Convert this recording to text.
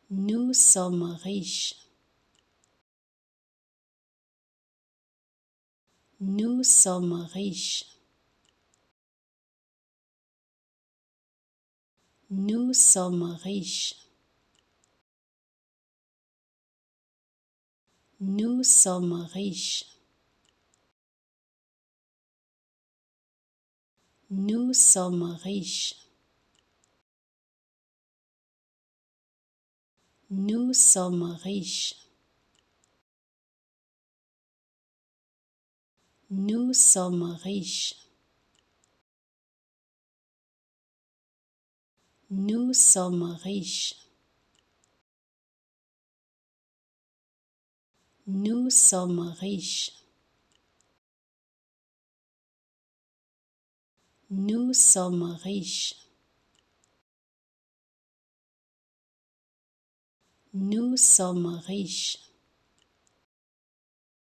Nous sommes riches. Nous sommes riches. Nous sommes riches. Nous sommes riches. Nous sommes riches. Nous sommes riches. Nous sommes riches. Nous sommes riches. Nous sommes riches. Nous sommes riches. Nous sommes riches.